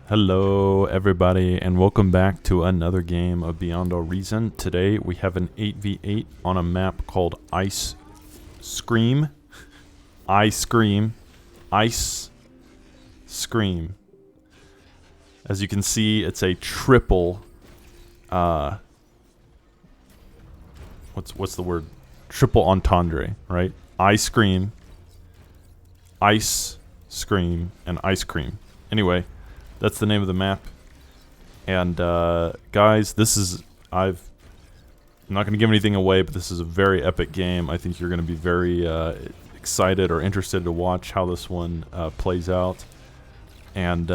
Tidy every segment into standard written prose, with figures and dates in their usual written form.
Hello everybody and welcome back to another game of Beyond All Reason. Today we have an 8v8 on a map called Ice Scream. Ice Scream. As you can see, it's a triple what's the word? Triple entendre, right? Ice Scream, Ice Scream, and Ice Cream. Anyway, that's the name of the map. And guys, I'm not going to give anything away, but this is a very epic game. I think you're going to be very excited or interested to watch how this one plays out. And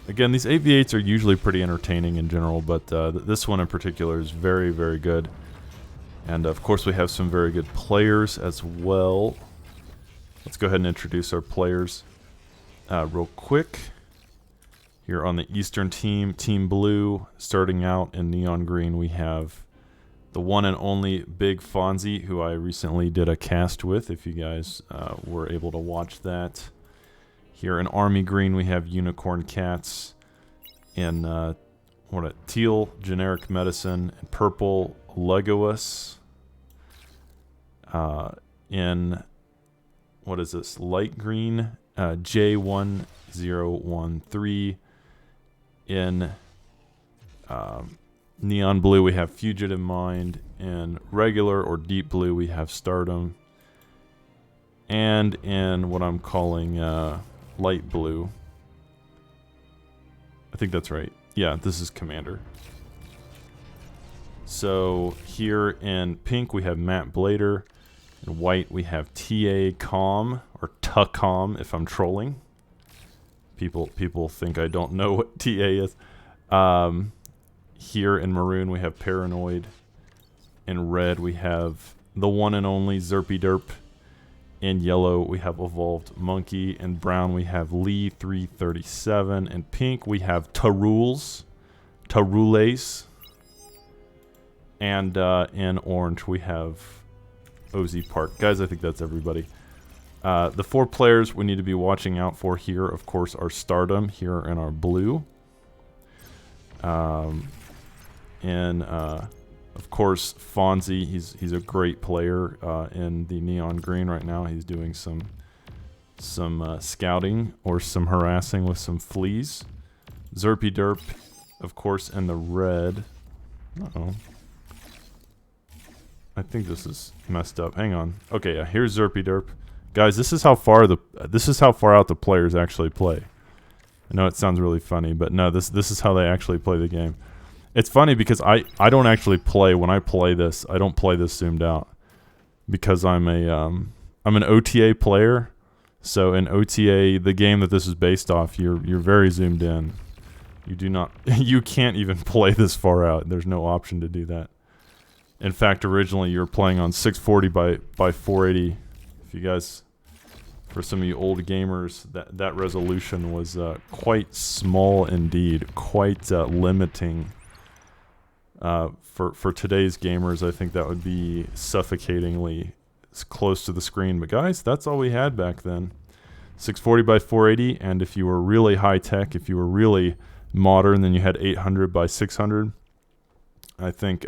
again, these 8v8s are usually pretty entertaining in general, but this one in particular is very, very good. And of course we have some very good players as well. Let's go ahead and introduce our players real quick. Here on the Eastern team, Team Blue, starting out in neon green, we have the one and only Big Fonzie, who I recently did a cast with, if you guys were able to watch that. Here in Army Green, we have Unicorn Cats. In teal, Generic Medicine. In purple, Legolas. In, what is this, light green, J1013. In neon blue, we have Fugitive Mind. In regular or deep blue, we have Stardom. And in what I'm calling light blue, I think that's right. Yeah, this is Commander. So here in pink, we have Matt Blader. In white, we have TA Com, or Tucom, if I'm trolling. People think I don't know what TA is. Here in maroon, we have Paranoid. In red, we have the one and only Zerpy Derp. In yellow, we have Evolved Monkey. In brown, we have Lee 337. In pink, we have Tarules. And in orange, we have OZ Park. Guys, I think that's everybody. The four players we need to be watching out for here, of course, are Stardom here in our blue. Of course, Fonzie, he's a great player in the neon green right now. He's doing some scouting or some harassing with some fleas. Zerpy Derp, of course, in the red. Uh-oh. I think this is messed up. Hang on. Okay, yeah, here's Zerpy Derp. Guys, this is how far out the players actually play. I know it sounds really funny, but no, this is how they actually play the game. It's funny because I don't actually play, when I play this, I don't play this zoomed out because I'm an OTA player. So in OTA, the game that this is based off, you're very zoomed in. You can't even play this far out. There's no option to do that. In fact, originally you were playing on 640 by 480. If you guys, for some of you old gamers, that resolution was quite small indeed, quite limiting. For today's gamers, I think that would be suffocatingly close to the screen. But guys, that's all we had back then. 640 by 480, and if you were really high tech, if you were really modern, then you had 800 by 600. I think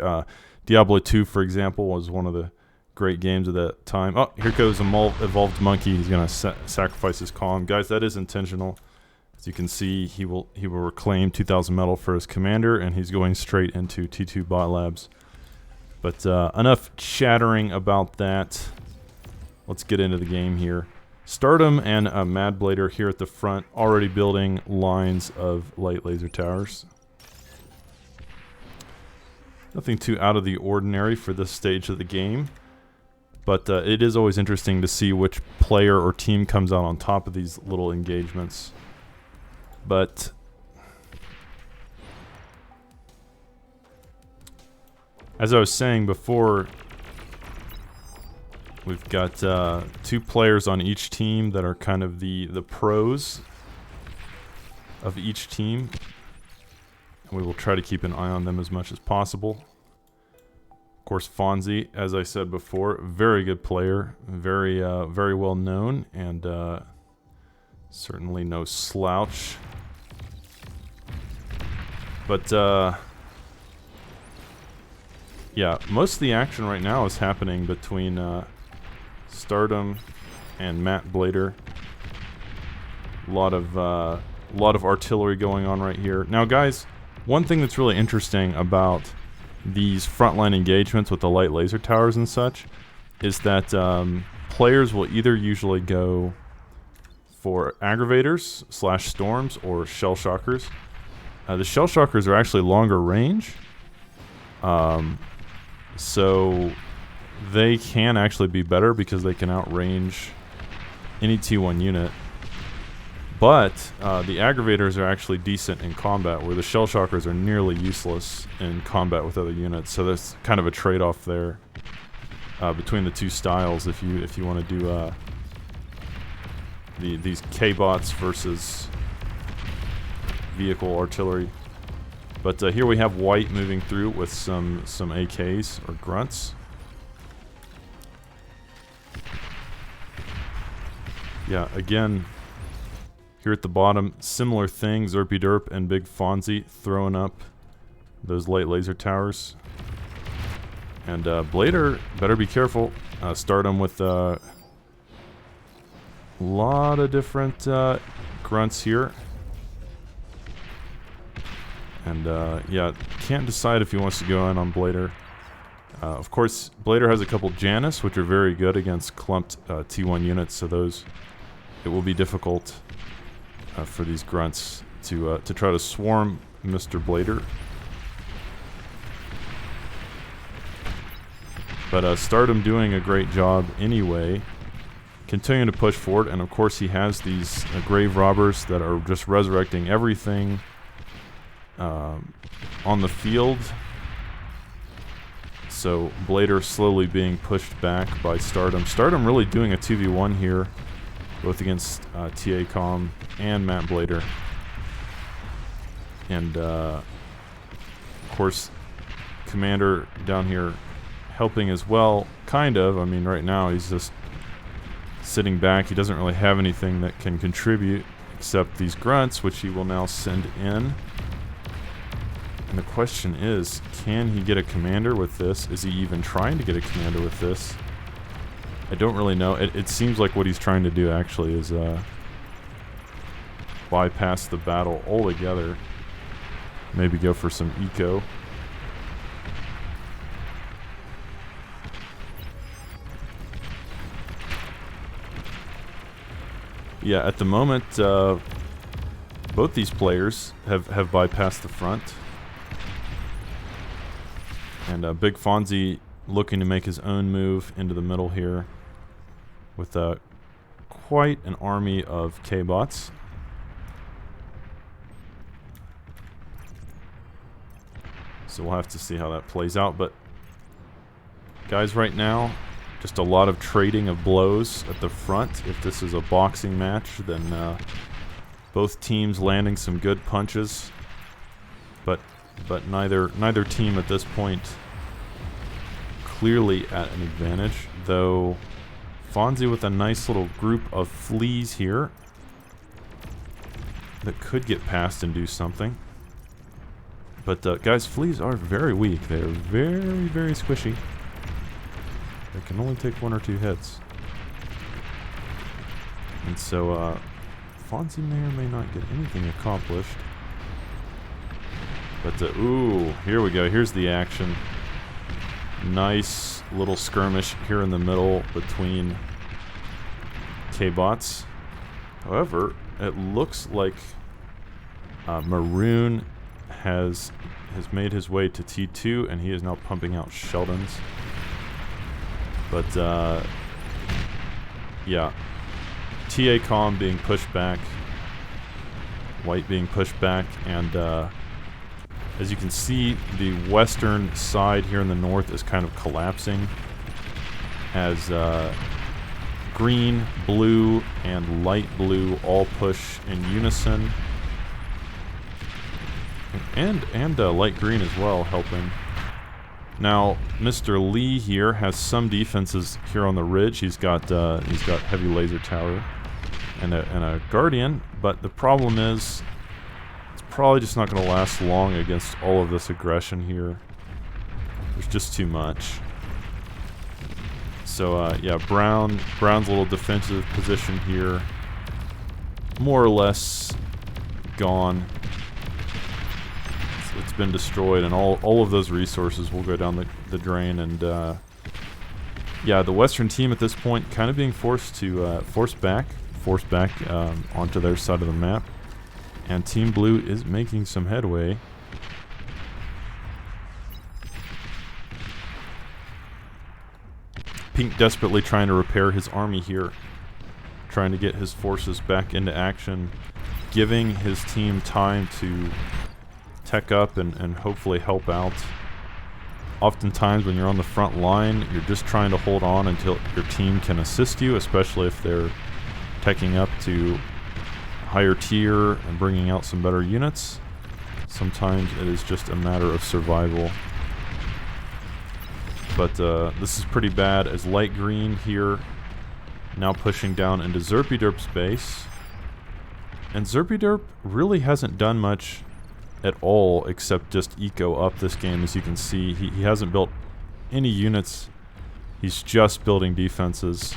Diablo 2, for example, was one of the great games of that time. Oh, here goes Evolved Monkey. He's gonna sacrifice his calm. Guys, that is intentional. As you can see, he will reclaim 2,000 metal for his commander, and he's going straight into T2 Bot Labs. But enough chattering about that. Let's get into the game here. Stardom and Mad Blader here at the front, already building lines of light laser towers. Nothing too out of the ordinary for this stage of the game. But it is always interesting to see which player or team comes out on top of these little engagements. But as I was saying before, we've got two players on each team that are kind of the pros of each team. And we will try to keep an eye on them as much as possible. Of course, Fonzie, as I said before, very good player, very well known, and Certainly no slouch. But, yeah, most of the action right now is happening between Stardom and Matt Blader. A lot of artillery going on right here. Now, guys, one thing that's really interesting about these frontline engagements with the light laser towers and such is that players will either usually go for aggravators / storms or shell shockers. The shell shockers are actually longer range, so they can actually be better because they can outrange any T1 unit. But the aggravators are actually decent in combat, where the shell shockers are nearly useless in combat with other units. So there's kind of a trade-off there between the two styles if you want to do these K-bots versus vehicle artillery. But here we have White moving through with some AKs or grunts. Yeah, again, here at the bottom, similar thing, Zerpy Derp and Big Fonzie throwing up those light laser towers. And Blader, better be careful. Stardom with a lot of different grunts here. And yeah, can't decide if he wants to go in on Blader. Of course, Blader has a couple Janus, which are very good against clumped T1 units, so those, it will be difficult for these grunts to try to swarm Mr. Blader. But Stardom doing a great job anyway, continuing to push forward, and of course he has these grave robbers that are just resurrecting everything on the field. So Blader slowly being pushed back by Stardom. Stardom really doing a 2v1 here, both against TA-COM and Matt Blader. And of course, Commander down here helping as well, kind of. I mean, right now he's just sitting back. He doesn't really have anything that can contribute except these grunts, which he will now send in. And the question is, can he get a commander with this? Is he even trying to get a commander with this? I don't really know. It seems like what he's trying to do actually is bypass the battle altogether. Maybe go for some eco. Yeah, at the moment, both these players have bypassed the front. And Big Fonzie looking to make his own move into the middle here with quite an army of K-bots. So we'll have to see how that plays out. But guys, right now, just a lot of trading of blows at the front. If this is a boxing match, then both teams landing some good punches. But neither team at this point clearly at an advantage, though Fonzie with a nice little group of fleas here that could get past and do something. But guys, fleas are very weak. They're very, very squishy. They can only take 1 or 2 hits. And so Fonzie may or may not get anything accomplished. But, ooh, here we go. Here's the action. Nice little skirmish here in the middle between K-bots. However, it looks like Maroon has made his way to T2, and he is now pumping out Sheldons. But, yeah. TA-COM being pushed back. White being pushed back, and as you can see, the western side here in the north is kind of collapsing as green, blue, and light blue all push in unison. And light green as well helping. Now, Mr. Lee here has some defenses here on the ridge. He's got heavy laser tower. and a Guardian, but the problem is it's probably just not going to last long against all of this aggression here. There's just too much. So yeah, Brown's little defensive position here, more or less gone. It's been destroyed, and all of those resources will go down the drain. And yeah, the Western team at this point kind of being forced to force back onto their side of the map, and Team Blue is making some headway. Pink desperately trying to repair his army here, trying to get his forces back into action, giving his team time to tech up and hopefully help out. Oftentimes when you're on the front line, you're just trying to hold on until your team can assist you, especially if they're teching up to higher tier and bringing out some better units. Sometimes it is just a matter of survival. But this is pretty bad as light green here now pushing down into Zerpyderp's base. And Zerpyderp really hasn't done much at all except just eco up this game. As you can see, he hasn't built any units. He's just building defenses,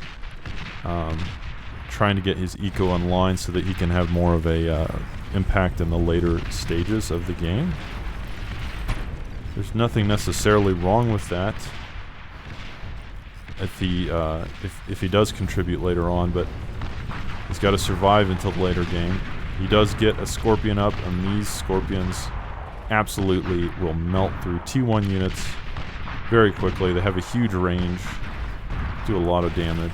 trying to get his eco online so that he can have more of a impact in the later stages of the game. There's nothing necessarily wrong with that if he does contribute later on, but he's got to survive until the later game. He does get a Scorpion up, and these Scorpions absolutely will melt through T1 units very quickly. They have a huge range, do a lot of damage,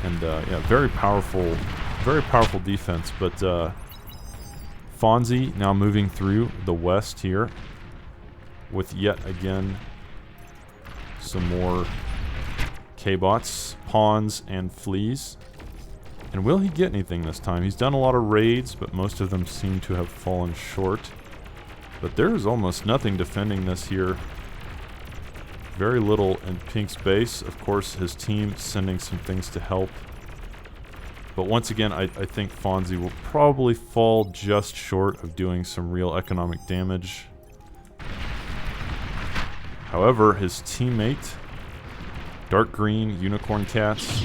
and yeah, very powerful defense. But Fonzie now moving through the west here with yet again some more K-bots, pawns, and fleas. And will he get anything this time? He's done a lot of raids, but most of them seem to have fallen short. But there is almost nothing defending this here. Very little in Pink's base. Of course, his team sending some things to help. But once again, I think Fonzie will probably fall just short of doing some real economic damage. However, his teammate, Dark Green Unicorn Cats,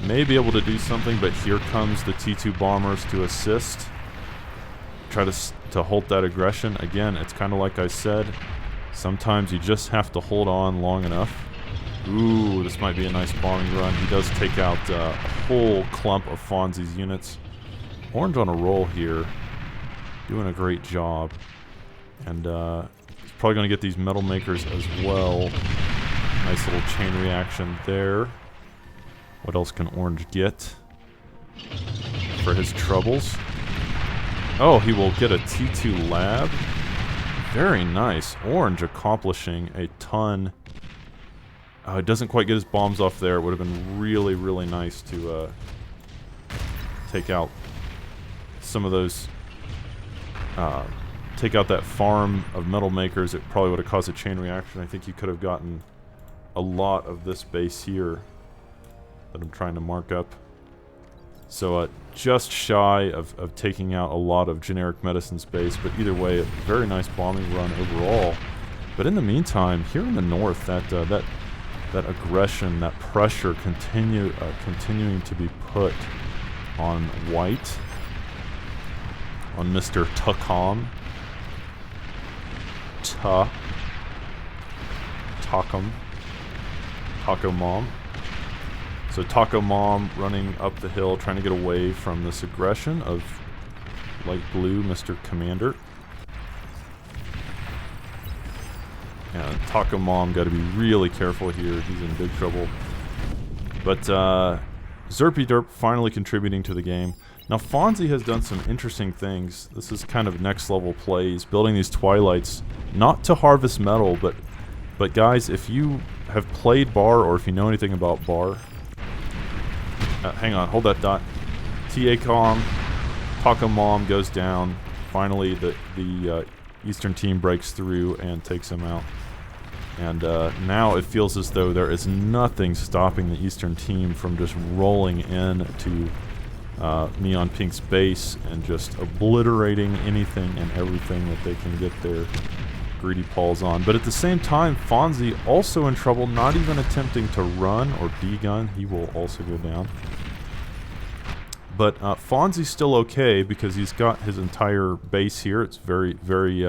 may be able to do something, but here comes the T2 bombers to assist. Try to halt that aggression. Again, it's kind of like I said, sometimes you just have to hold on long enough. Ooh, this might be a nice bombing run. He does take out a whole clump of Fonzie's units. Orange on a roll here, doing a great job. And he's probably going to get these metal makers as well. Nice little chain reaction there. What else can Orange get for his troubles? Oh, he will get a T2 lab. Very nice. Orange accomplishing a ton. It doesn't quite get his bombs off there. It would have been really, really nice to take out some of those. Take out that farm of metal makers. It probably would have caused a chain reaction. I think you could have gotten a lot of this base here that I'm trying to mark up. So just shy of taking out a lot of generic medicine space, but either way, a very nice bombing run overall. But in the meantime, here in the north, that aggression, that pressure continuing to be put on white, on Mr. Takom. Taco Mom. So Taco Mom running up the hill, trying to get away from this aggression of light blue Mr. Commander. Yeah, Taco Mom got to be really careful here. He's in big trouble. But Zerpyderp finally contributing to the game. Now Fonzie has done some interesting things. This is kind of next level plays, building these Twilights, not to harvest metal, but guys, if you have played Bar or if you know anything about Bar, hang on, hold that dot. Takom, Taco Mom goes down. Finally, the Eastern team breaks through and takes him out. And now it feels as though there is nothing stopping the Eastern team from just rolling in to Neon Pink's base and just obliterating anything and everything that they can get their greedy paws on. But at the same time, Fonzie also in trouble, not even attempting to run or B-gun. He will also go down. But Fonzie's still okay because he's got his entire base here. It's very, very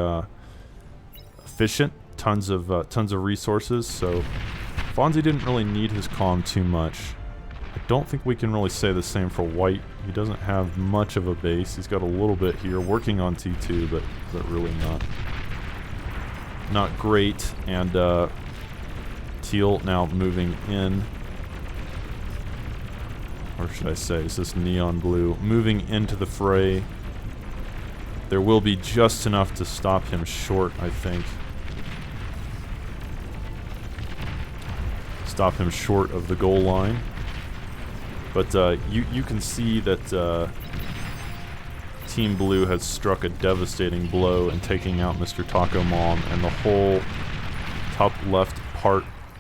efficient. Tons of resources. So Fonzie didn't really need his comm too much. I don't think we can really say the same for White. He doesn't have much of a base. He's got a little bit here, working on T2, but really not great. And Teal now moving in. Or should I say, is this Neon Blue moving into the fray? There will be just enough to stop him short, I think. Stop him short of the goal line. But you can see that Team Blue has struck a devastating blow in taking out Mr. Taco Mom, and the whole top left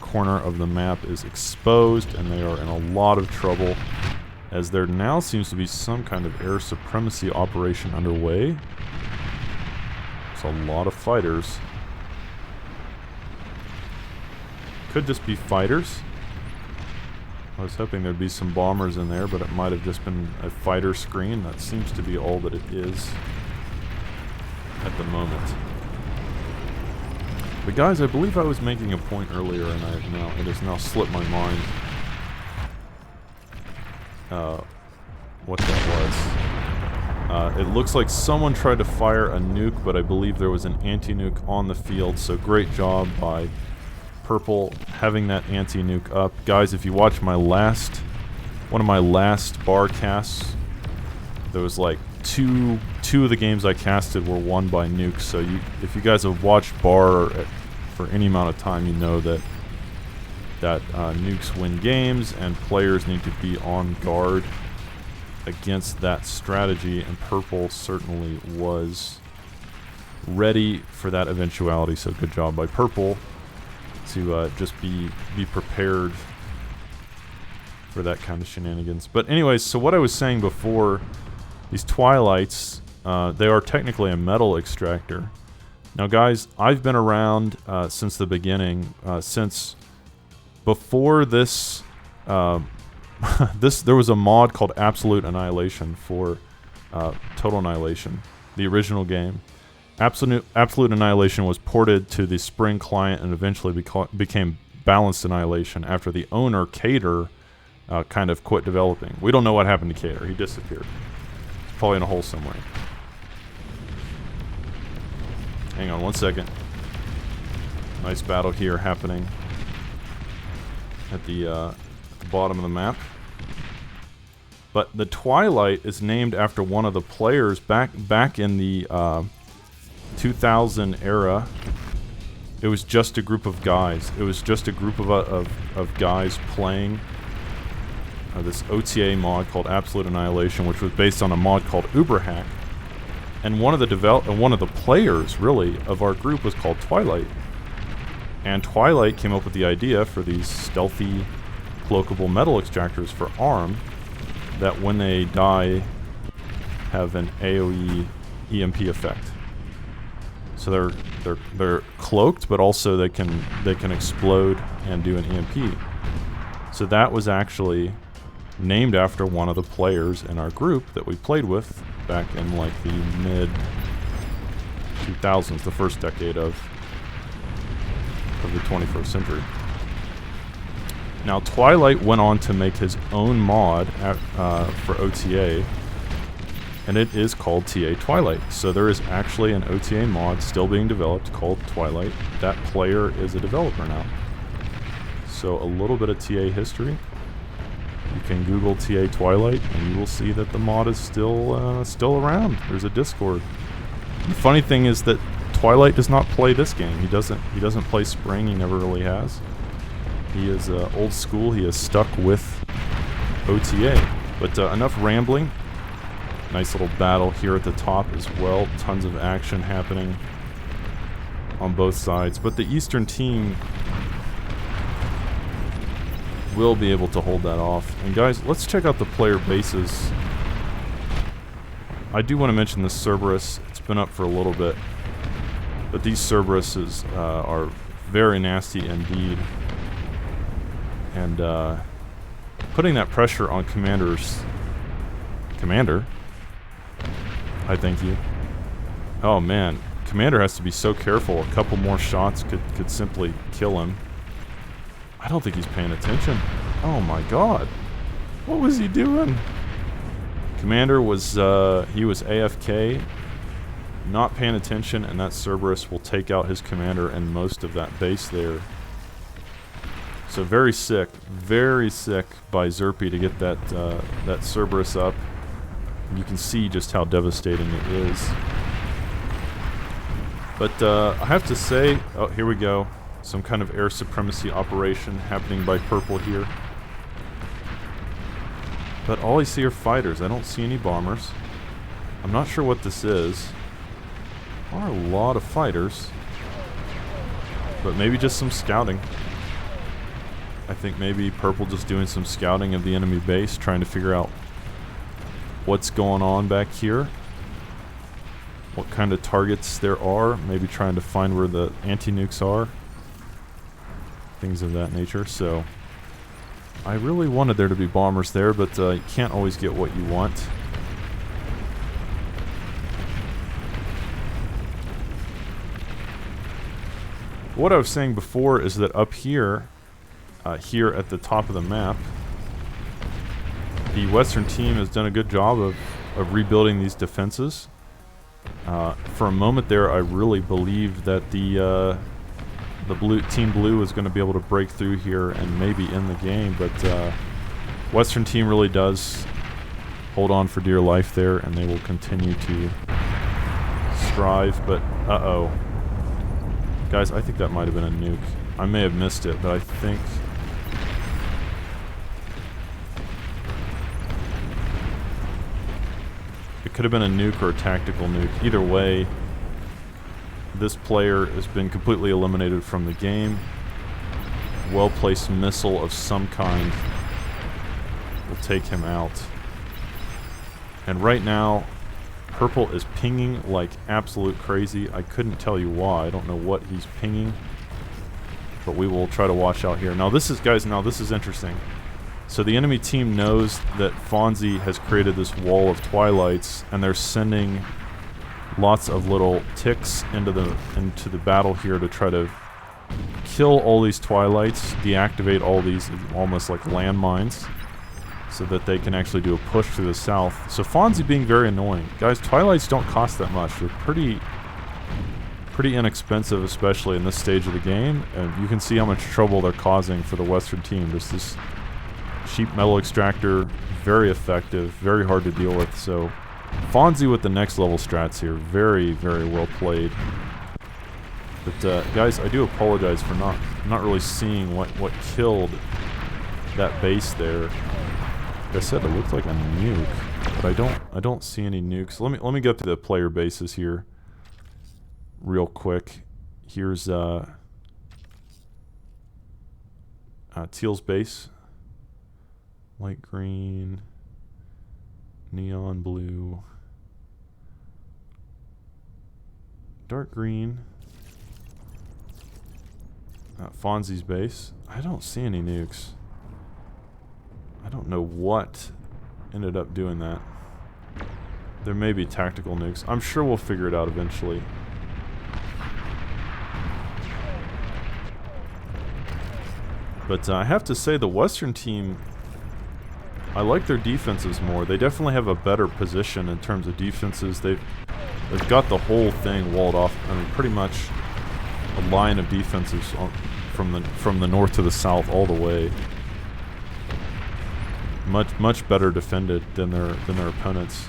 corner of the map is exposed, and they are in a lot of trouble, as there now seems to be some kind of air supremacy operation underway. It's a lot of fighters. Could just be fighters. I was hoping there'd be some bombers in there, but it might have just been a fighter screen. That seems to be all that it is at the moment. But guys, I believe I was making a point earlier, and it has now slipped my mind what that was. It looks like someone tried to fire a nuke, but I believe there was an anti-nuke on the field, so great job by Purple having that anti-nuke up. Guys, if you watch my one of my last bar casts, there was like two of the games I casted were won by nukes, so if you guys have watched bar for any amount of time, you know that nukes win games, and players need to be on guard against that strategy, and Purple certainly was ready for that eventuality, so good job by Purple to just be prepared for that kind of shenanigans. But anyways, so what I was saying before, these Twilights, they are technically a metal extractor. Now guys, I've been around since the beginning, since before this, there was a mod called Absolute Annihilation for Total Annihilation, the original game. Absolute Annihilation was ported to the Spring client and eventually became Balanced Annihilation after the owner, Cater, kind of quit developing. We don't know what happened to Cater. He disappeared. He's probably in a hole somewhere. Hang on one second. Nice battle here happening at the bottom of the map. But the Twilight is named after one of the players back in the 2000 era. It was just a group of guys. It was just a group of guys playing this OTA mod called Absolute Annihilation, which was based on a mod called Uberhack. And one of the players, really, of our group was called Twilight. And Twilight came up with the idea for these stealthy, cloakable metal extractors for ARM that when they die have an AoE EMP effect. So they're cloaked, but also they can explode and do an EMP. So that was actually named after one of the players in our group that we played with back in like the mid 2000s, the first decade of the 21st century. Now Twilight went on to make his own mod for OTA, and it is called TA Twilight. So there is actually an OTA mod still being developed called Twilight. That player is a developer now. So a little bit of TA history. You can Google TA Twilight and you will see that the mod is still around. There's a Discord. The funny thing is that Twilight does not play this game. He doesn't play Spring. He never really has. He is old school. He is stuck with OTA. But enough rambling. Nice little battle here at the top as well. Tons of action happening. on both sides, but the Eastern team will be able to hold that off. And guys, let's check out the player bases. I do want to mention this Cerberus. It's been up for a little bit, but these Cerberuses are very nasty indeed. And putting that pressure on Commander, I thank you. Oh man, Commander has to be so careful. A couple more shots could simply kill him. I don't think he's paying attention. Oh my god. What was he doing? Commander was, he was AFK, not paying attention, and that Cerberus will take out his commander and most of that base there. So very sick by Xerpe to get that, that Cerberus up. You can see just how devastating it is. But I have to say, oh, here we go. Some kind of air supremacy operation happening by purple here. But all I see are fighters. I don't see any bombers. I'm not sure what this is. There are a lot of fighters. But maybe just some scouting. I think maybe purple just doing some scouting of the enemy base, trying to figure out what's going on back here. What kind of targets there are. Maybe trying to find where the anti-nukes are. Things of that nature. So I really wanted there to be bombers there, but you can't always get what you want. What I was saying before is that up here, here at the top of the map, the Western team has done a good job of rebuilding these defenses. For a moment there, I really believed that the Team Blue was going to be able to break through here and maybe end the game, but Western team really does hold on for dear life there, and they will continue to strive. But uh-oh. Guys, I think that might have been a nuke. I may have missed it, but I think... it could have been a nuke or a tactical nuke. Either way, this player has been completely eliminated from the game. Well-placed missile of some kind will take him out. And right now, purple is pinging like absolute crazy. I couldn't tell you why. I don't know what he's pinging. But we will try to watch out here. Now this is, guys, now this is interesting. So the enemy team knows that Fonzie has created this wall of twilights, and they're sending lots of little ticks into the battle here to try to kill all these twilights, deactivate all these almost like landmines, so that they can actually do a push to the south. So Fonzie being very annoying. Guys, twilights don't cost that much. They're pretty inexpensive, especially in this stage of the game, and you can see how much trouble they're causing for the Western team. There's this cheap metal extractor, very effective, very hard to deal with. So Fonzie with the next level strats here, very, very well played. But guys, I do apologize for not really seeing what killed that base there. Like I said, it looked like a nuke, but I don't see any nukes. Let me get to the player bases here real quick. Here's Teal's base. Light green, neon blue, dark green. Fonzie's base. I don't see any nukes. I don't know what ended up doing that. There may be tactical nukes. I'm sure we'll figure it out eventually. But I have to say the Western team, I like their defenses more. They definitely have a better position in terms of defenses. They've got the whole thing walled off. I mean, pretty much a line of defenses from the north to the south all the way. Much better defended than their opponents.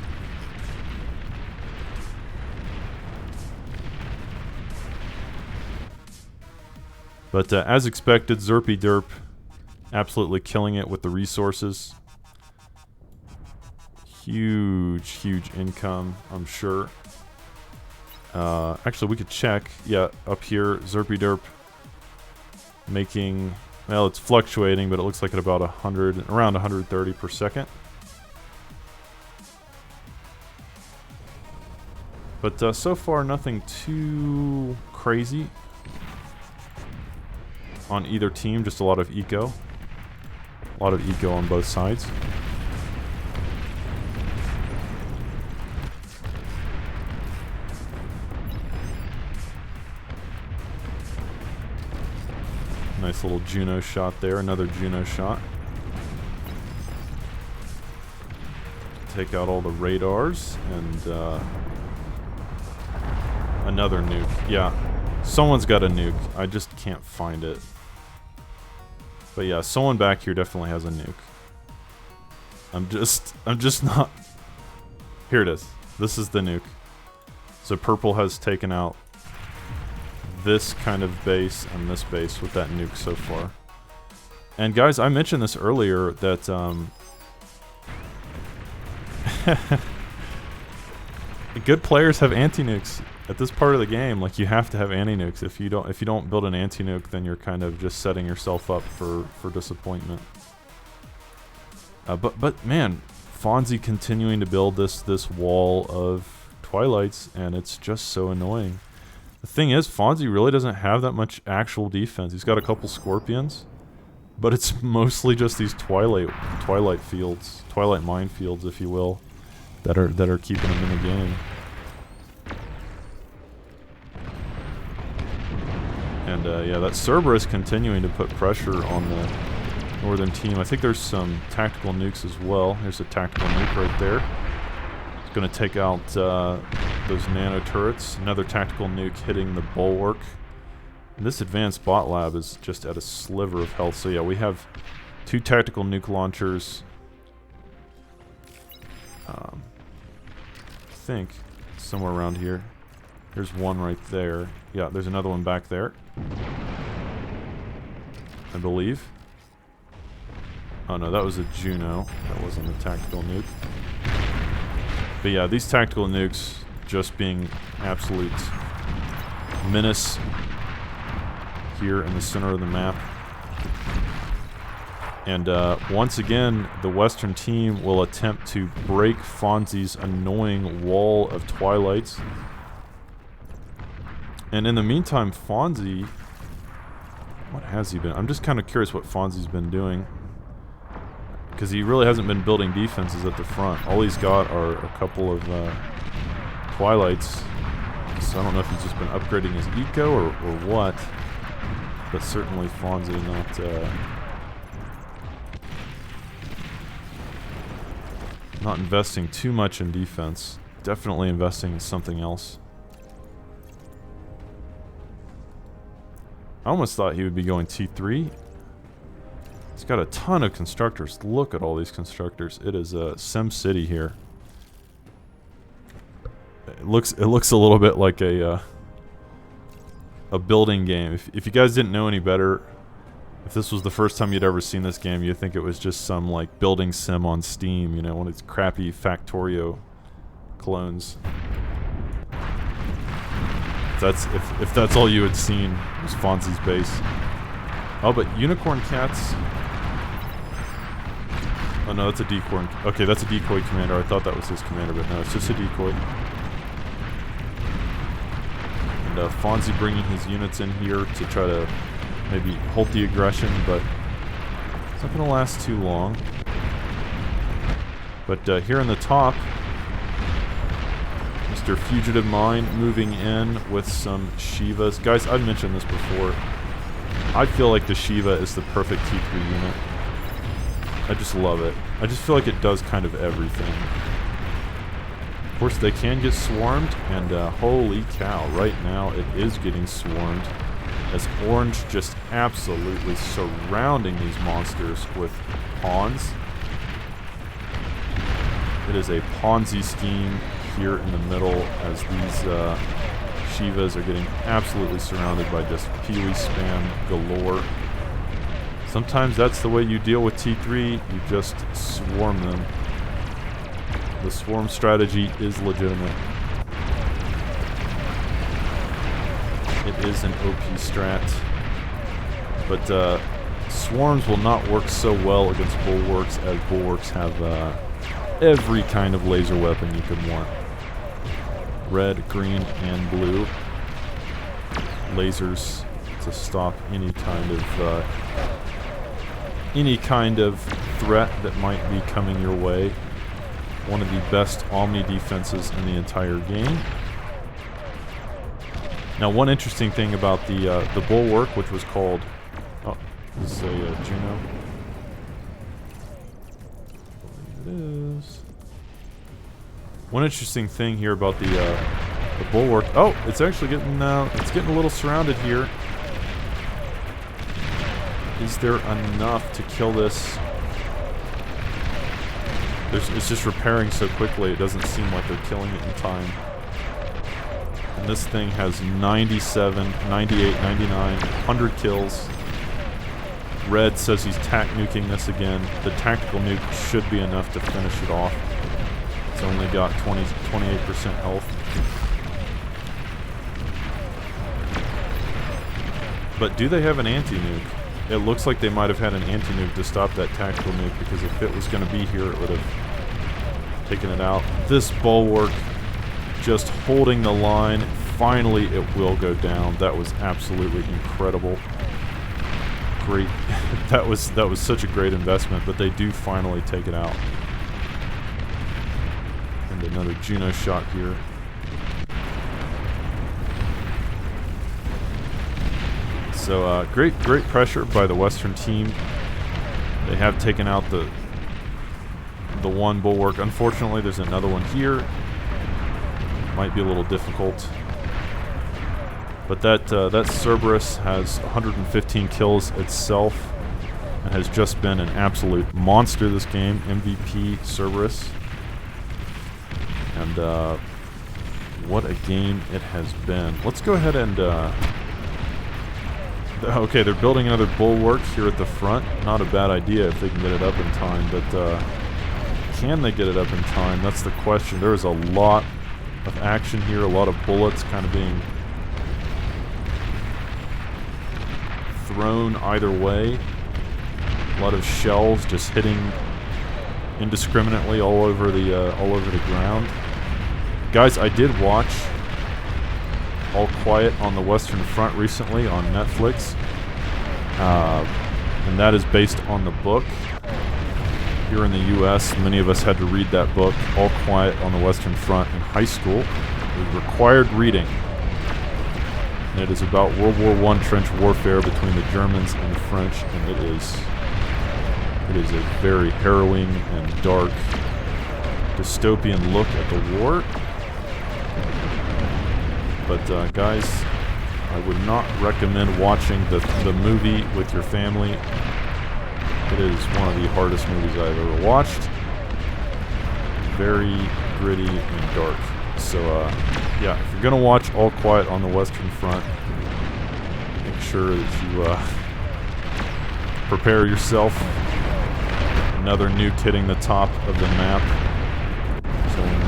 But as expected, Xerpe Derp absolutely killing it with the resources. Huge income, I'm sure. Actually, we could check. Yeah, up here, Zerpy Derp making... Well, it's fluctuating, but it looks like at about around 130 per second. But so far, nothing too crazy on either team. Just a lot of eco. A lot of eco on both sides. Nice little Juno shot there. Another Juno shot. Take out all the radars and another nuke. Yeah, someone's got a nuke. I just can't find it. But yeah, someone back here definitely has a nuke. I'm just not... Here it is. This is the nuke. So purple has taken out this kind of base and this base with that nuke so far. And guys, I mentioned this earlier that good players have anti-nukes at this part of the game. Like, you have to have anti-nukes. If you don't build an anti-nuke, then you're kind of just setting yourself up for disappointment. But man, Fonzie continuing to build this wall of Twilights, and it's just so annoying. The thing is, Fonzie really doesn't have that much actual defense. He's got a couple Scorpions, but it's mostly just these Twilight fields, Twilight minefields, if you will, that are keeping him in the game. And yeah, that Cerberus continuing to put pressure on the northern team. I think there's some tactical nukes as well. There's a tactical nuke right there. It's going to take out those nano turrets. Another tactical nuke hitting the bulwark. And this advanced bot lab is just at a sliver of health. So yeah, we have 2 tactical nuke launchers. I think somewhere around here. There's one right there. Yeah, there's another one back there, I believe. Oh no, that was a Juno. That wasn't a tactical nuke. But yeah, these tactical nukes just being absolute menace here in the center of the map. And once again, the Western team will attempt to break Fonzie's annoying wall of Twilights. And in the meantime, Fonzie... What has he been? I'm just kind of curious what Fonzie's been doing. Because he really hasn't been building defenses at the front. All he's got are a couple of Twilights. So I don't know if he's just been upgrading his eco or what. But certainly Fonzie not investing too much in defense. Definitely investing in something else. I almost thought he would be going T3. He's got a ton of constructors. Look at all these constructors. It is Sim City here. It looks a little bit like a building game. If you guys didn't know any better, if this was the first time you'd ever seen this game, you'd think it was just some like building sim on Steam, you know, one of these crappy Factorio clones. If that's all you had seen was Fonzie's base. Oh, but Unicorn Cats. Oh no, that's a decoy. Okay, that's a decoy commander. I thought that was his commander, but no, it's just a decoy. And Fonzie bringing his units in here to try to maybe halt the aggression, but it's not going to last too long. But here in the top, Mr. Fugitive Mind moving in with some Shivas. Guys, I've mentioned this before. I feel like the Shiva is the perfect T3 unit. I just love it. I just feel like it does kind of everything. Of course, they can get swarmed, and holy cow, right now it is getting swarmed. As Orange just absolutely surrounding these monsters with pawns. It is a Ponzi scheme here in the middle as these Shivas are getting absolutely surrounded by just Peely spam galore. Sometimes that's the way you deal with T3, you just swarm them. The swarm strategy is legitimate. It is an OP strat. But swarms will not work so well against bulwarks, as bulwarks have every kind of laser weapon you could want. Red, green, and blue. Lasers to stop any kind of threat that might be coming your way. One of the best Omni defenses in the entire game. Now, one interesting thing about the bulwark, which was called, oh, this is a Juno. It is. One interesting thing here about the bulwark. Oh, it's actually getting a little surrounded here. Is there enough to kill this? It's just repairing so quickly, it doesn't seem like they're killing it in time. And this thing has 97, 98, 99, 100 kills. Red says he's tac nuking this again. The tactical nuke should be enough to finish it off. It's only got 28% health. But do they have an anti-nuke? It looks like they might have had an anti-nuke to stop that tactical nuke, because if it was going to be here, it would have taken it out. This bulwark just holding the line. Finally, it will go down. That was absolutely incredible. Great. that was such a great investment, but they do finally take it out. And another Juno shot here. So great pressure by the Western team. They have taken out the one bulwark. Unfortunately, there's another one here. Might be a little difficult. But that Cerberus has 115 kills itself and has just been an absolute monster this game. MVP Cerberus. And what a game it has been. Let's go ahead and... okay, they're building another bulwark here at the front. Not a bad idea if they can get it up in time, but can they get it up in time? That's the question. There is a lot of action here, a lot of bullets kind of being thrown either way. A lot of shells just hitting indiscriminately all over the ground. Guys, I did watch All Quiet on the Western Front recently on Netflix, and that is based on the book. Here in the U.S., many of us had to read that book, All Quiet on the Western Front, in high school. It was required reading, and it is about World War I trench warfare between the Germans and the French, and it is a very harrowing and dark, dystopian look at the war. But guys, I would not recommend watching the movie with your family. It is one of the hardest movies I've ever watched. Very gritty and dark. So yeah, if you're gonna watch All Quiet on the Western Front, make sure that you prepare yourself. Another nuke hitting the top of the map, showing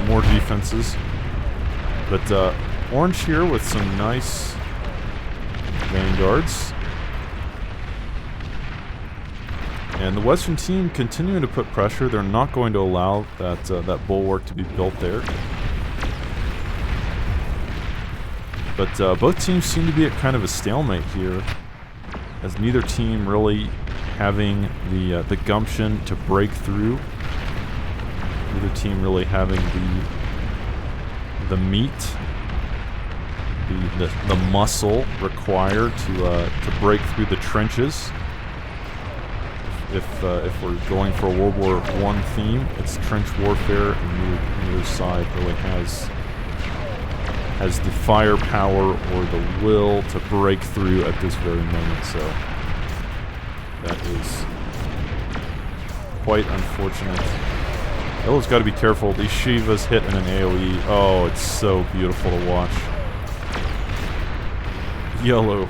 more defenses. But Orange here with some nice vanguards. And the Western team continuing to put pressure. They're not going to allow that bulwark to be built there. But both teams seem to be at kind of a stalemate here, as neither team really having the gumption to break through. Neither team really having the meat, the muscle required to break through the trenches. If we're going for a World War I theme, it's trench warfare, and neither side really has the firepower or the will to break through at this very moment. So that is quite unfortunate. Yellow's got to be careful. These Shivas hit in an AoE. Oh, it's so beautiful to watch. Yellow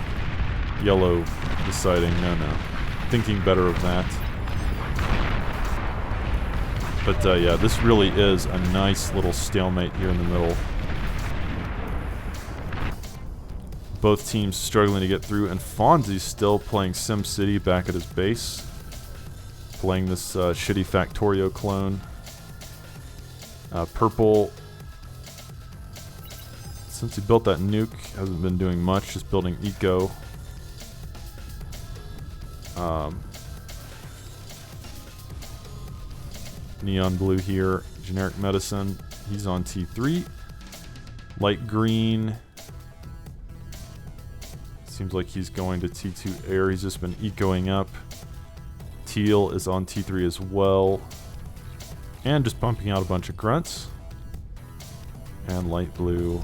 deciding, no. Thinking better of that. But yeah, this really is a nice little stalemate here in the middle. Both teams struggling to get through, and Fonzie's still playing SimCity back at his base. Playing this shitty Factorio clone. Purple, since he built that nuke, hasn't been doing much, just building eco. Neon blue here, generic medicine, he's on T3. Light green, seems like he's going to T2 air, he's just been ecoing up. Teal is on T3 as well. And just pumping out a bunch of grunts. And light blue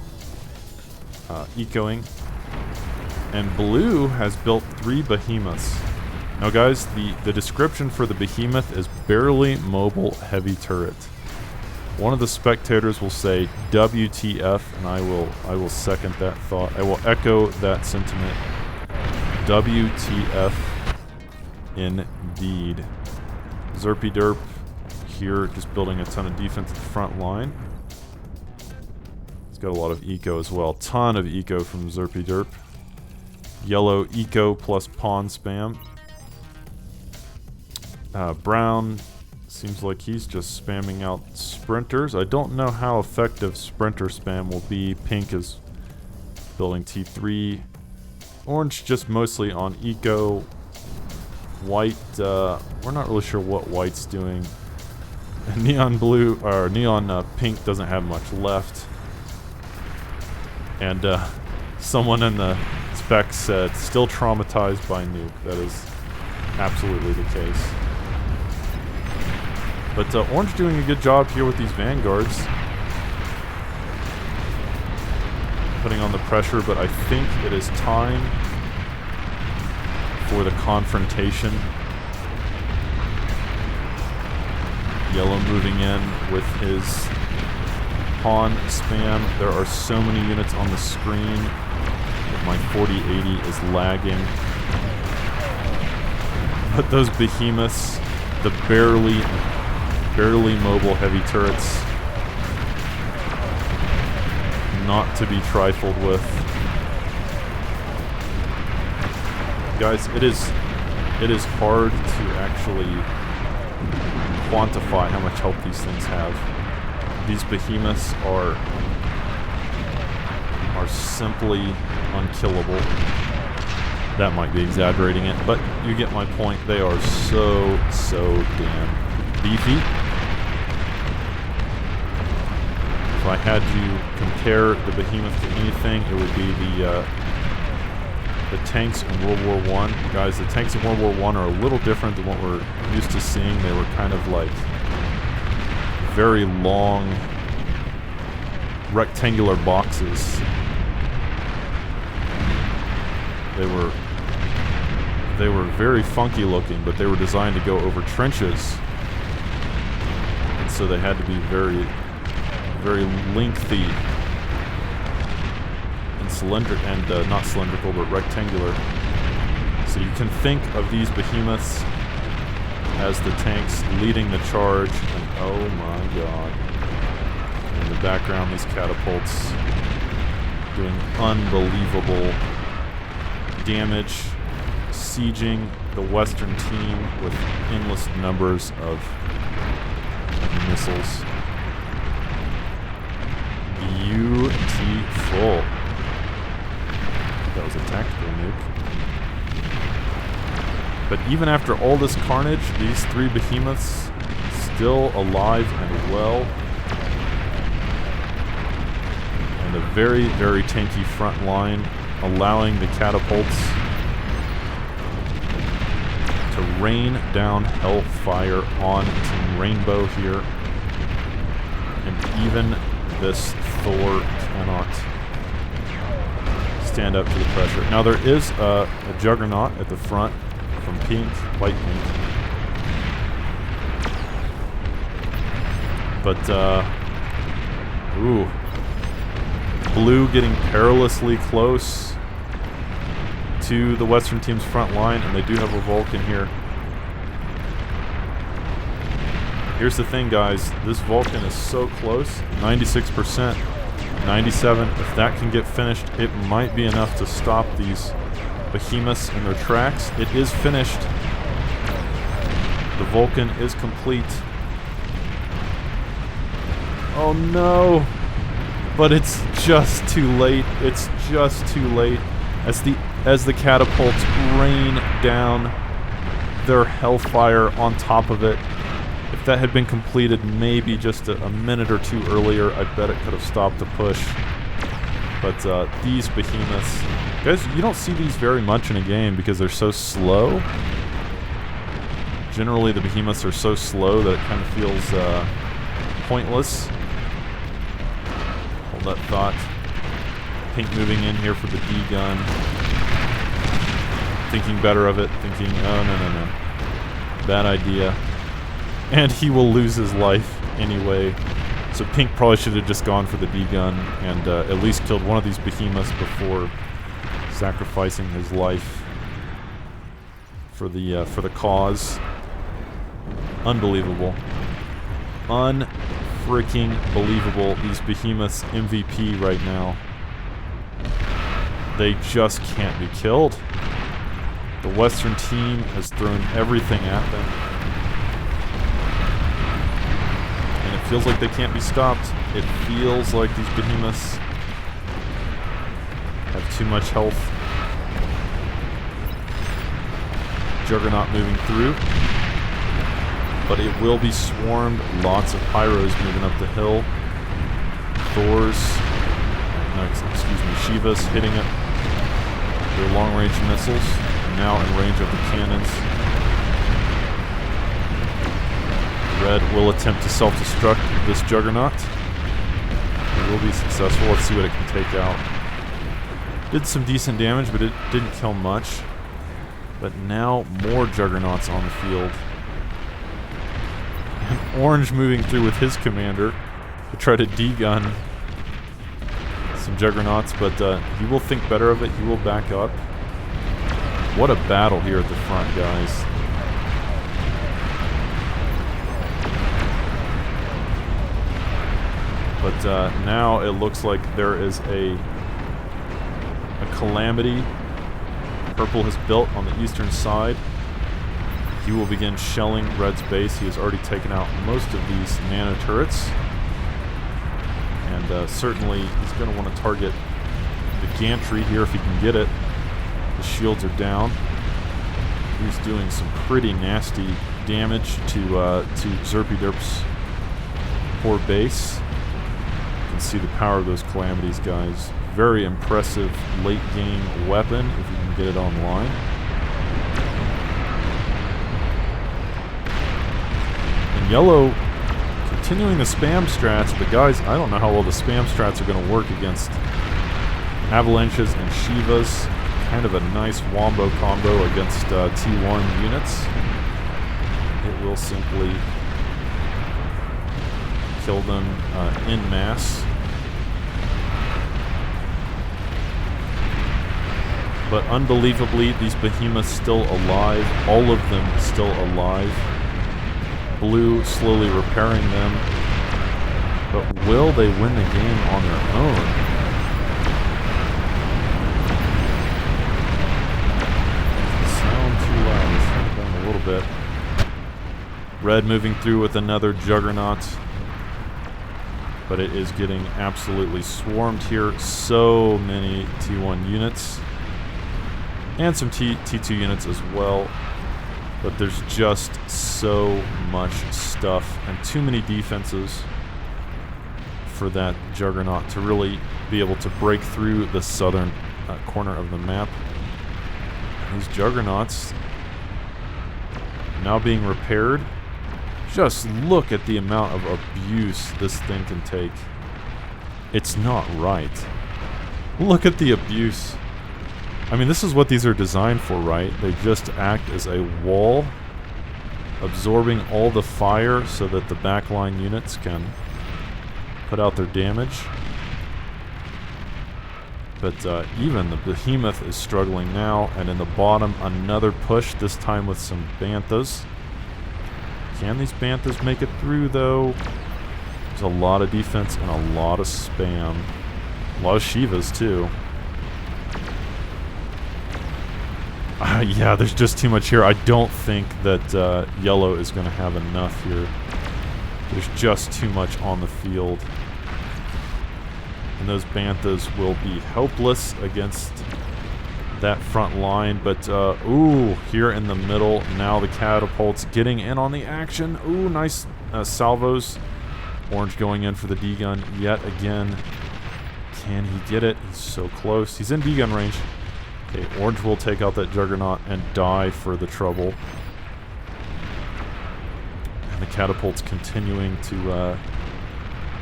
ecoing. And blue has built 3 behemoths. Now guys, the description for the behemoth is barely mobile heavy turret. One of the spectators will say WTF, and I will second that thought. I will echo that sentiment. WTF indeed. Zerpy Derp here, just building a ton of defense at the front line. It's got a lot of eco as well. Ton of eco from Zerpy Derp. Yellow eco plus pawn spam. Brown seems like he's just spamming out sprinters. I don't know how effective sprinter spam will be. Pink is building T3. Orange just mostly on eco. White, we're not really sure what white's doing. And neon blue, or neon pink doesn't have much left. And someone in the specs said, still traumatized by nuke. That is absolutely the case. But Orange doing a good job here with these vanguards. Putting on the pressure, but I think it is time for the confrontation. Yellow moving in with his pawn spam. There are so many units on the screen that my 4080 is lagging. But those behemoths, the barely mobile heavy turrets, not to be trifled with. Guys, it is hard to actually quantify how much help these things have. These behemoths are simply unkillable. That might be exaggerating it, but you get my point. They are so damn beefy. If I had to compare the behemoth to anything, it would be the tanks in World War I. Guys, the tanks in World War I are a little different than what we're used to seeing. They were kind of like very long rectangular boxes. They were very funky looking, but they were designed to go over trenches. And so they had to be very lengthy and cylindrical, and not cylindrical, but rectangular. So you can think of these behemoths as the tanks leading the charge, and oh my god. In the background, these catapults doing unbelievable damage, sieging the Western team with endless numbers of missiles. Beautiful. That was a tactical nuke. But even after all this carnage, these 3 behemoths still alive and well. And a very tanky front line, allowing the catapults to rain down hellfire on Team Rainbow here. And even this Thor cannot stand up to the pressure. Now there is a Juggernaut at the front from Pink, White Pink. But, ooh. Blue getting perilously close to the Western team's front line, and they do have a Vulcan here. Here's the thing, guys. This Vulcan is so close, 96%. 97. If that can get finished, it might be enough to stop these behemoths in their tracks. It is finished. The Vulcan is complete. Oh no! But it's just too late. It's just too late. As the catapults rain down their hellfire on top of it. If that had been completed maybe just a minute or two earlier, I bet it could have stopped the push. But these behemoths, guys, you don't see these very much in a game because they're so slow. Generally, the behemoths are so slow that it kind of feels pointless. Hold that thought. Pink moving in here for the D-gun. Thinking better of it, thinking, oh, no. Bad idea. And he will lose his life anyway. So Pink probably should have just gone for the D-gun and at least killed one of these behemoths before sacrificing his life for the cause. Unbelievable. Unfreaking believable. These behemoths MVP right now. They just can't be killed. The Western team has thrown everything at them. And it feels like they can't be stopped. It feels like these behemoths have too much health. Juggernaut moving through. But it will be swarmed. Lots of pyros moving up the hill. Thors, Shivas hitting it. Their long-range missiles are now in range of the cannons. Red will attempt to self-destruct this Juggernaut. It will be successful. Let's see what it can take out. Did some decent damage, but it didn't kill much. But now more Juggernauts on the field. And Orange moving through with his commander to try to D-gun some Juggernauts, but he will think better of it. He will back up. What a battle here at the front, guys. But now it looks like there is a calamity Purple has built on the eastern side. He will begin shelling Red's base. He has already taken out most of these nano turrets. And certainly he's going to want to target the gantry here if he can get it. The shields are down. He's doing some pretty nasty damage to Zerpy-Derp's poor base. You can see the power of those calamities, guys. Very impressive late game weapon if you can get it online. And Yellow continuing the spam strats, but guys, I don't know how well the spam strats are going to work against Avalanches and Shivas. Kind of a nice wombo combo against T1 units. It will simply kill them en masse. But unbelievably, these behemoths still alive. All of them still alive. Blue slowly repairing them. But will they win the game on their own? Sound too loud. Let's turn it down a little bit. Red moving through with another Juggernaut. But it is getting absolutely swarmed here. So many T1 units. And some T2 units as well. But there's just so much stuff and too many defenses for that Juggernaut to really be able to break through the southern corner of the map. These Juggernauts now being repaired. Just look at the amount of abuse this thing can take. It's not right. Look at the abuse. I mean, this is what these are designed for, right? They just act as a wall, absorbing all the fire so that the backline units can put out their damage. But even the Behemoth is struggling now, and in the bottom, another push, this time with some Banthas. Can these Banthas make it through, though? There's a lot of defense and a lot of spam. A lot of Shivas, too. Yeah, there's just too much here. I don't think that yellow is going to have enough here. There's just too much on the field. And those Banthas will be helpless against that front line. But, ooh, here in the middle, now the Catapults getting in on the action. Ooh, nice salvos. Orange going in for the D-gun yet again. Can he get it? He's so close. He's in D-gun range. Okay, Orange will take out that Juggernaut and die for the trouble. And the Catapults continuing to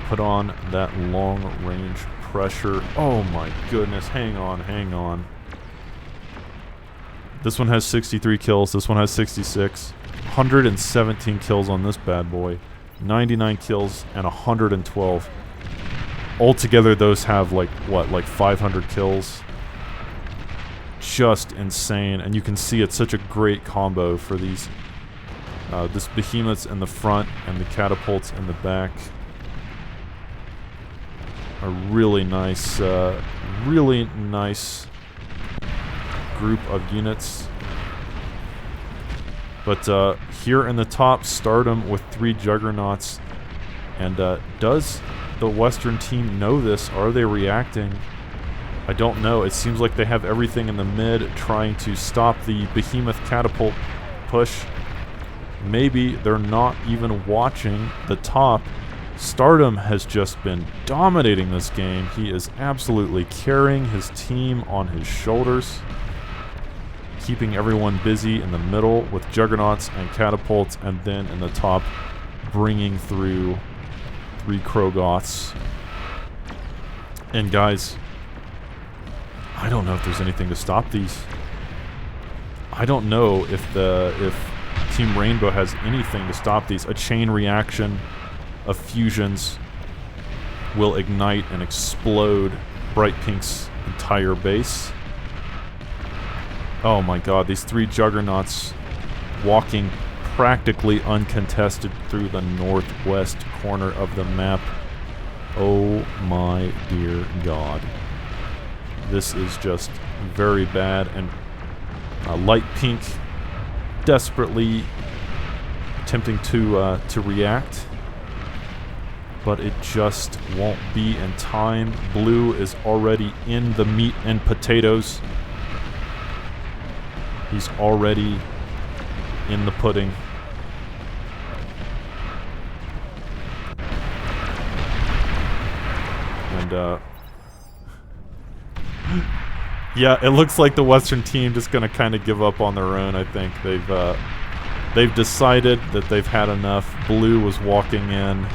put on that long-range pressure. Oh my goodness, hang on, hang on. This one has 63 kills, this one has 66. 117 kills on this bad boy. 99 kills and 112. Altogether, those have like, what, like 500 kills? Just insane, and you can see it's such a great combo for these this Behemoths in the front and the Catapults in the back. A really nice group of units. But here in the top, Stardom with 3 Juggernauts. And does the Western team know this? Are they reacting? I don't know. It seems like they have everything in the mid trying to stop the Behemoth Catapult push. Maybe they're not even watching the top. Stardom has just been dominating this game. He is absolutely carrying his team on his shoulders, keeping everyone busy in the middle with Juggernauts and Catapults, and then in the top bringing through 3 Krogoths. And guys, I don't know if there's anything to stop these. I don't know if Team Rainbow has anything to stop these. A chain reaction of fusions will ignite and explode Bright Pink's entire base. Oh my god, these 3 Juggernauts walking practically uncontested through the northwest corner of the map. Oh my dear god. This is just very bad, and Light Pink desperately attempting to react, but it just won't be in time. Blue is already in the meat and potatoes. He's already in the pudding. And yeah, it looks like the Western team just gonna kind of give up on their own. I think they've decided that they've had enough. Blue was walking in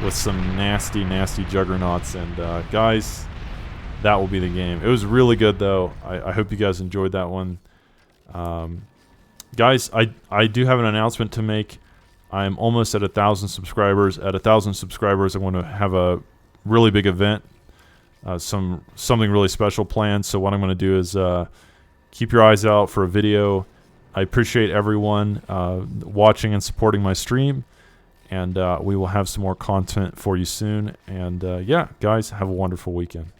with some nasty, nasty Juggernauts, and guys, that will be the game. It was really good, though. I hope you guys enjoyed that one. Guys, I do have an announcement to make. I'm almost at 1,000 subscribers. At 1,000 subscribers, I want to have a really big event. Something really special planned. So what I'm going to do is keep your eyes out for a video. I appreciate everyone watching and supporting my stream, and we will have some more content for you soon. And yeah, guys, have a wonderful weekend.